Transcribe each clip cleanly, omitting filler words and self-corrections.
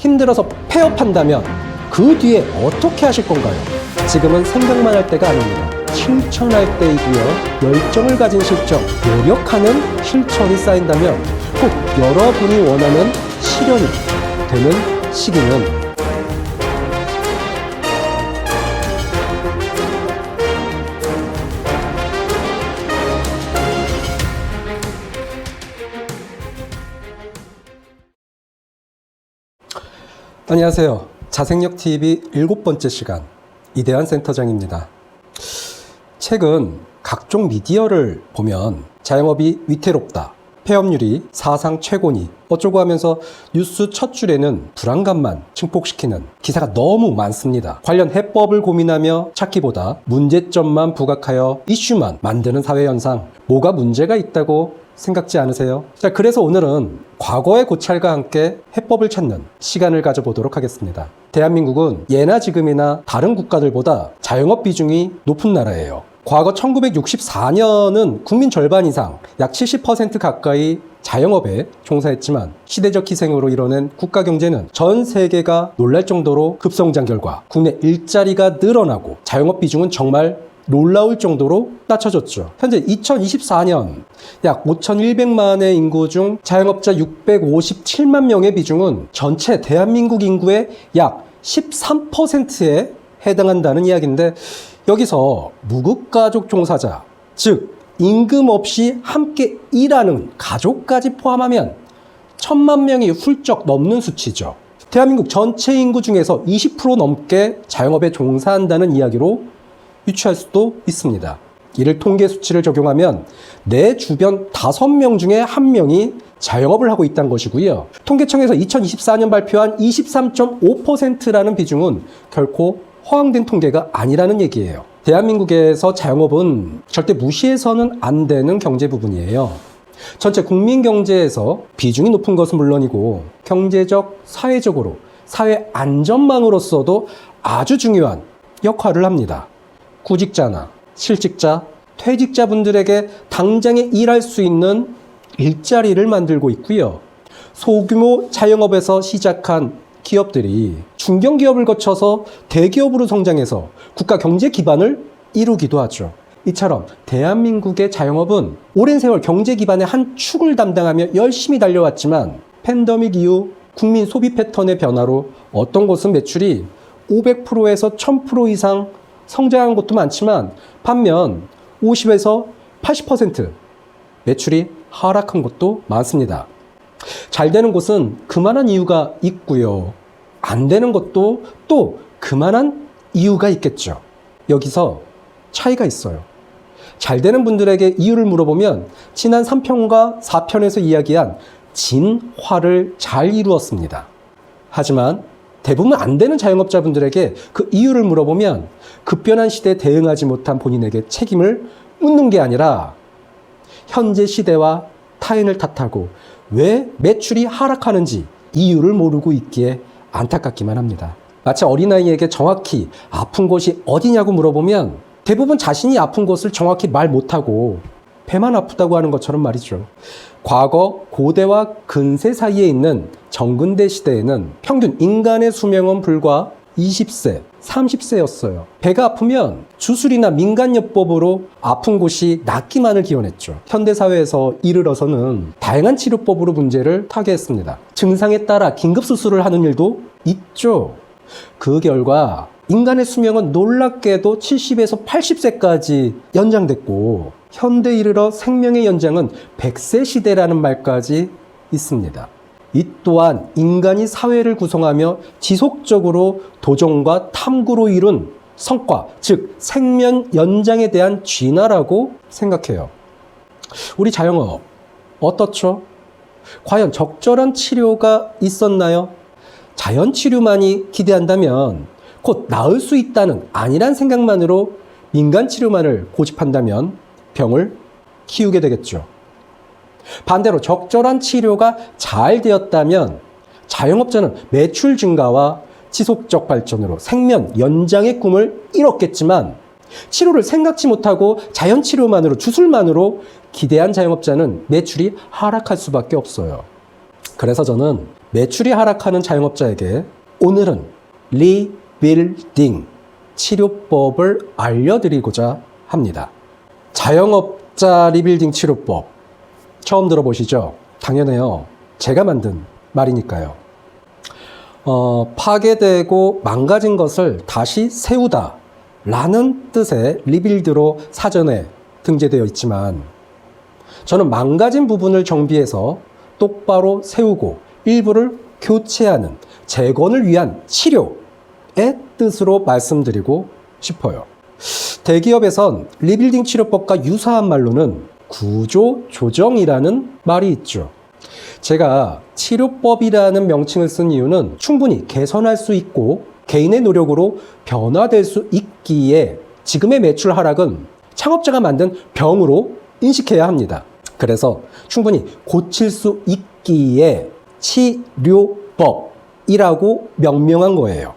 힘들어서 폐업한다면 그 뒤에 어떻게 하실 건가요? 지금은 생각만 할 때가 아닙니다. 실천할 때이고요. 열정을 가진 실천, 노력하는 실천이 쌓인다면 꼭 여러분이 원하는 실현이 되는 시기는 안녕하세요. 자생력TV 7번째 시간 이대한 센터장입니다. 최근 각종 미디어를 보면 자영업이 위태롭다, 폐업률이 사상 최고니 어쩌고 하면서 뉴스 첫 줄에는 불안감만 증폭시키는 기사가 너무 많습니다. 관련 해법을 고민하며 찾기보다 문제점만 부각하여 이슈만 만드는 사회현상, 뭐가 문제가 있다고 생각지 않으세요? 자, 그래서 오늘은 과거의 고찰과 함께 해법을 찾는 시간을 가져보도록 하겠습니다. 대한민국은 예나 지금이나 다른 국가들보다 자영업 비중이 높은 나라예요. 과거 1964년은 국민 절반 이상, 약 70% 가까이 자영업에 종사했지만 시대적 희생으로 이뤄낸 국가 경제는 전 세계가 놀랄 정도로 급성장 결과 국내 일자리가 늘어나고 자영업 비중은 정말 놀라울 정도로 낮춰졌죠. 현재 2024년 약 5,100만의 인구 중 자영업자 657만 명의 비중은 전체 대한민국 인구의 약 13%에 해당한다는 이야기인데, 여기서 무급가족 종사자, 즉 임금 없이 함께 일하는 가족까지 포함하면 1,000만 명이 훌쩍 넘는 수치죠. 대한민국 전체 인구 중에서 20% 넘게 자영업에 종사한다는 이야기로 유추할 수도 있습니다. 이를 통계 수치를 적용하면 내 주변 5명 중에 1명이 자영업을 하고 있다는 것이고요. 통계청에서 2024년 발표한 23.5%라는 비중은 결코 허황된 통계가 아니라는 얘기예요. 대한민국에서 자영업은 절대 무시해서는 안 되는 경제 부분이에요. 전체 국민 경제에서 비중이 높은 것은 물론이고 경제적, 사회적으로, 사회 안전망으로서도 아주 중요한 역할을 합니다. 구직자나 실직자, 퇴직자분들에게 당장에 일할 수 있는 일자리를 만들고 있고요. 소규모 자영업에서 시작한 기업들이 중견기업을 거쳐서 대기업으로 성장해서 국가 경제 기반을 이루기도 하죠. 이처럼 대한민국의 자영업은 오랜 세월 경제 기반의 한 축을 담당하며 열심히 달려왔지만 팬데믹 이후 국민 소비 패턴의 변화로 어떤 곳은 매출이 500%에서 1000% 이상 성장한 곳도 많지만 반면 50에서 80% 매출이 하락한 곳도 많습니다. 잘 되는 곳은 그만한 이유가 있고요. 안 되는 것도 또 그만한 이유가 있겠죠. 여기서 차이가 있어요. 잘 되는 분들에게 이유를 물어보면 지난 3편과 4편에서 이야기한 진화를 잘 이루었습니다. 하지만 대부분 안 되는 자영업자분들에게 그 이유를 물어보면 급변한 시대에 대응하지 못한 본인에게 책임을 묻는 게 아니라 현재 시대와 타인을 탓하고 왜 매출이 하락하는지 이유를 모르고 있기에 안타깝기만 합니다. 마치 어린아이에게 정확히 아픈 곳이 어디냐고 물어보면 대부분 자신이 아픈 곳을 정확히 말 못하고 배만 아프다고 하는 것처럼 말이죠. 과거 고대와 근세 사이에 있는 정근대 시대에는 평균 인간의 수명은 불과 20세, 30세였어요. 배가 아프면 주술이나 민간요법으로 아픈 곳이 낫기만을 기원했죠. 현대사회에서 이르러서는 다양한 치료법으로 문제를 타개했습니다. 증상에 따라 긴급수술을 하는 일도 있죠. 그 결과 인간의 수명은 놀랍게도 70에서 80세까지 연장됐고 현대에 이르러 생명의 연장은 100세 시대라는 말까지 있습니다. 이 또한 인간이 사회를 구성하며 지속적으로 도전과 탐구로 이룬 성과, 즉 생명 연장에 대한 진화라고 생각해요. 우리 자영업 어떻죠? 과연 적절한 치료가 있었나요? 자연 치료만이 기대한다면 곧 나을 수 있다는 안일한 생각만으로 민간 치료만을 고집한다면 병을 키우게 되겠죠. 반대로 적절한 치료가 잘 되었다면 자영업자는 매출 증가와 지속적 발전으로 생명 연장의 꿈을 이뤘겠지만 치료를 생각지 못하고 자연 치료만으로, 주술만으로 기대한 자영업자는 매출이 하락할 수밖에 없어요. 그래서 저는 매출이 하락하는 자영업자에게 오늘은 리빌딩 치료법을 알려드리고자 합니다. 자영업자 리빌딩 치료법 처음 들어보시죠? 당연해요. 제가 만든 말이니까요. 파괴되고 망가진 것을 다시 세우다 라는 뜻의 리빌드로 사전에 등재되어 있지만 저는 망가진 부분을 정비해서 똑바로 세우고 일부를 교체하는 재건을 위한 치료의 뜻으로 말씀드리고 싶어요. 대기업에선 리빌딩 치료법과 유사한 말로는 구조 조정이라는 말이 있죠. 제가 치료법이라는 명칭을 쓴 이유는 충분히 개선할 수 있고 개인의 노력으로 변화될 수 있기에 지금의 매출 하락은 창업자가 만든 병으로 인식해야 합니다. 그래서 충분히 고칠 수 있기에 치료법이라고 명명한 거예요.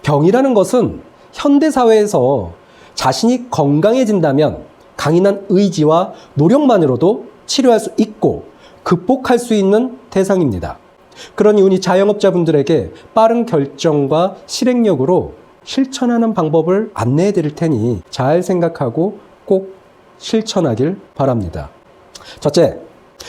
병이라는 것은 현대사회에서 자신이 건강해진다면 강인한 의지와 노력만으로도 치료할 수 있고 극복할 수 있는 대상입니다. 그러니 우리 자영업자분들에게 빠른 결정과 실행력으로 실천하는 방법을 안내해 드릴 테니 잘 생각하고 꼭 실천하길 바랍니다. 첫째,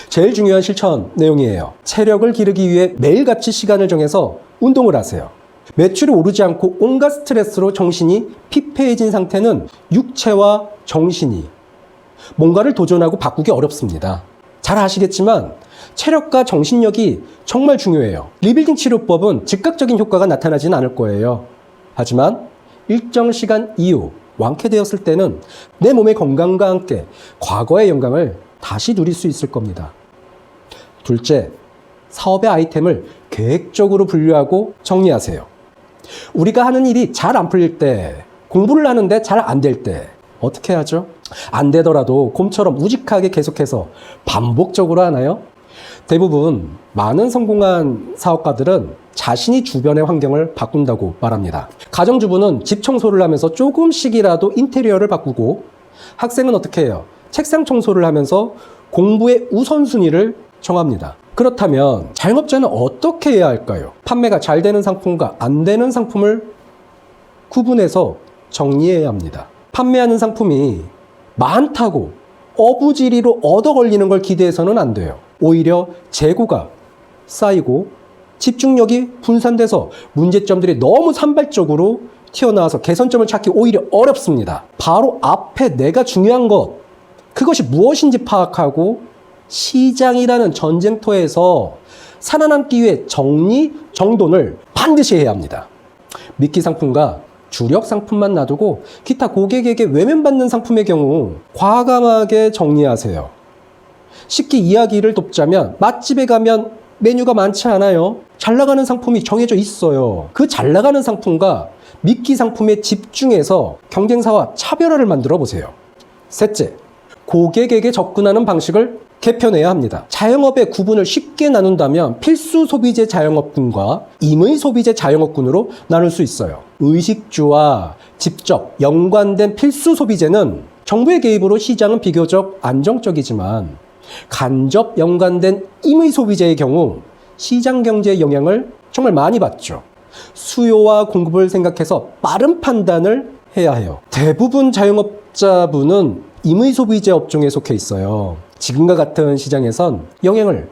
제일 중요한 실천 내용이에요. 체력을 기르기 위해 매일같이 시간을 정해서 운동을 하세요. 매출이 오르지 않고 온갖 스트레스로 정신이 피폐해진 상태는 육체와 정신이 뭔가를 도전하고 바꾸기 어렵습니다. 잘 아시겠지만 체력과 정신력이 정말 중요해요. 리빌딩 치료법은 즉각적인 효과가 나타나지는 않을 거예요. 하지만 일정 시간 이후 완쾌되었을 때는 내 몸의 건강과 함께 과거의 영광을 다시 누릴 수 있을 겁니다. 둘째, 사업의 아이템을 계획적으로 분류하고 정리하세요. 우리가 하는 일이 잘 안 풀릴 때, 공부를 하는데 잘 안 될 때 어떻게 하죠? 안 되더라도 곰처럼 우직하게 계속해서 반복적으로 하나요? 대부분 많은 성공한 사업가들은 자신이 주변의 환경을 바꾼다고 말합니다. 가정주부는 집 청소를 하면서 조금씩이라도 인테리어를 바꾸고, 학생은 어떻게 해요? 책상 청소를 하면서 공부의 우선순위를 정합니다. 그렇다면 자영업자는 어떻게 해야 할까요? 판매가 잘 되는 상품과 안 되는 상품을 구분해서 정리해야 합니다. 판매하는 상품이 많다고 어부지리로 얻어 걸리는 걸 기대해서는 안 돼요. 오히려 재고가 쌓이고 집중력이 분산돼서 문제점들이 너무 산발적으로 튀어나와서 개선점을 찾기 오히려 어렵습니다. 바로 앞에 내가 중요한 것, 그것이 무엇인지 파악하고 시장이라는 전쟁터에서 살아남기 위해 정리, 정돈을 반드시 해야 합니다. 미끼 상품과 주력 상품만 놔두고 기타 고객에게 외면받는 상품의 경우 과감하게 정리하세요. 쉽게 이야기를 돕자면 맛집에 가면 메뉴가 많지 않아요. 잘 나가는 상품이 정해져 있어요. 그 잘 나가는 상품과 미끼 상품에 집중해서 경쟁사와 차별화를 만들어 보세요. 셋째, 고객에게 접근하는 방식을 개편해야 합니다. 자영업의 구분을 쉽게 나눈다면 필수 소비재 자영업군과 임의 소비재 자영업군으로 나눌 수 있어요. 의식주와 직접 연관된 필수 소비재는 정부의 개입으로 시장은 비교적 안정적이지만 간접 연관된 임의 소비재의 경우 시장 경제의 영향을 정말 많이 받죠. 수요와 공급을 생각해서 빠른 판단을 해야 해요. 대부분 자영업자분은 임의 소비재 업종에 속해 있어요. 지금과 같은 시장에선 영향을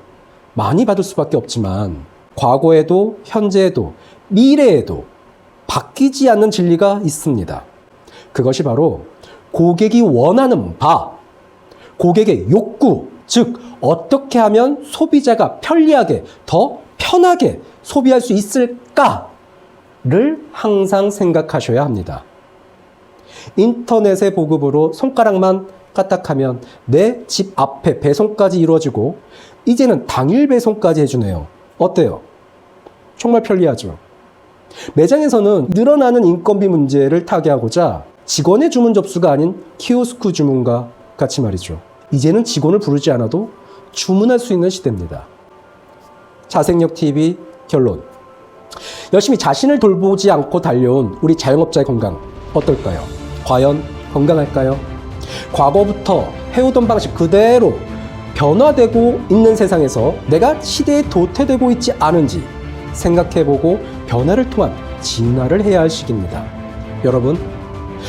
많이 받을 수밖에 없지만 과거에도 현재에도 미래에도 바뀌지 않는 진리가 있습니다. 그것이 바로 고객이 원하는 바, 고객의 욕구, 즉 어떻게 하면 소비자가 편리하게 더 편하게 소비할 수 있을까를 항상 생각하셔야 합니다. 인터넷의 보급으로 손가락만 까딱하면 내 집 앞에 배송까지 이루어지고 이제는 당일 배송까지 해주네요. 어때요? 정말 편리하죠. 매장에서는 늘어나는 인건비 문제를 타개하고자 직원의 주문 접수가 아닌 키오스크 주문과 같이 말이죠. 이제는 직원을 부르지 않아도 주문할 수 있는 시대입니다. 자생력TV 결론. 열심히 자신을 돌보지 않고 달려온 우리 자영업자의 건강 어떨까요? 과연 건강할까요? 과거부터 해오던 방식 그대로 변화되고 있는 세상에서 내가 시대에 도태되고 있지 않은지 생각해보고 변화를 통한 진화를 해야 할 시기입니다. 여러분,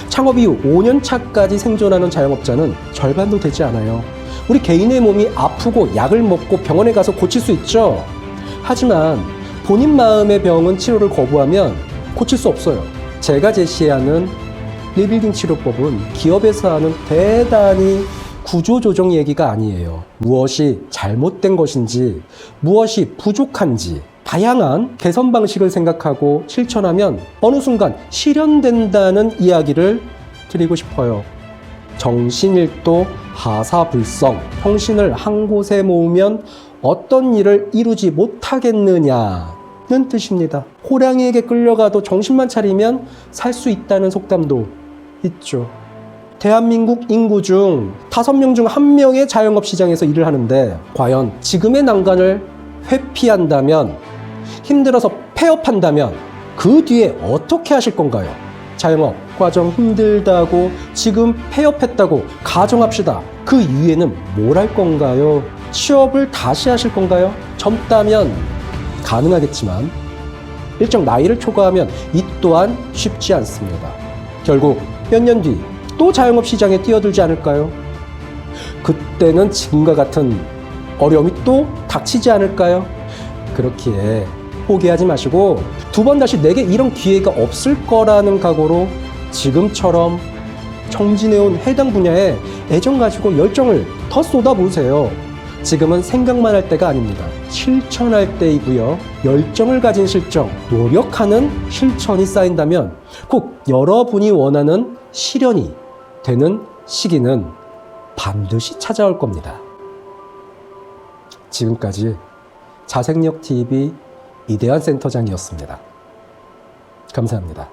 창업 이후 5년 차까지 생존하는 자영업자는 절반도 되지 않아요. 우리 개인의 몸이 아프고 약을 먹고 병원에 가서 고칠 수 있죠. 하지만 본인 마음의 병은 치료를 거부하면 고칠 수 없어요. 제가 제시하는 리빌딩 치료법은 기업에서 하는 대단히 구조조정 얘기가 아니에요. 무엇이 잘못된 것인지, 무엇이 부족한지, 다양한 개선 방식을 생각하고 실천하면 어느 순간 실현된다는 이야기를 드리고 싶어요. 정신일도 하사불성, 정신을 한 곳에 모으면 어떤 일을 이루지 못하겠느냐는 뜻입니다. 호랑이에게 끌려가도 정신만 차리면 살 수 있다는 속담도 있죠. 대한민국 인구 중 5명 중 1명의 자영업 시장에서 일을 하는데 과연 지금의 난관을 회피한다면, 힘들어서 폐업한다면 그 뒤에 어떻게 하실 건가요? 자영업 과정 힘들다고 지금 폐업했다고 가정합시다. 그 이후에는 뭘 할 건가요? 취업을 다시 하실 건가요? 젊다면 가능하겠지만 일정 나이를 초과하면 이 또한 쉽지 않습니다. 결국 몇 년 뒤 또 자영업 시장에 뛰어들지 않을까요? 그때는 지금과 같은 어려움이 또 닥치지 않을까요? 그렇기에 포기하지 마시고 두 번 다시 내게 이런 기회가 없을 거라는 각오로 지금처럼 정진해온 해당 분야에 애정 가지고 열정을 더 쏟아부으세요. 지금은 생각만 할 때가 아닙니다. 실천할 때이고요. 열정을 가진 실정, 노력하는 실천이 쌓인다면 꼭 여러분이 원하는 실현이 되는 시기는 반드시 찾아올 겁니다. 지금까지 자생력TV 이대환 센터장이었습니다. 감사합니다.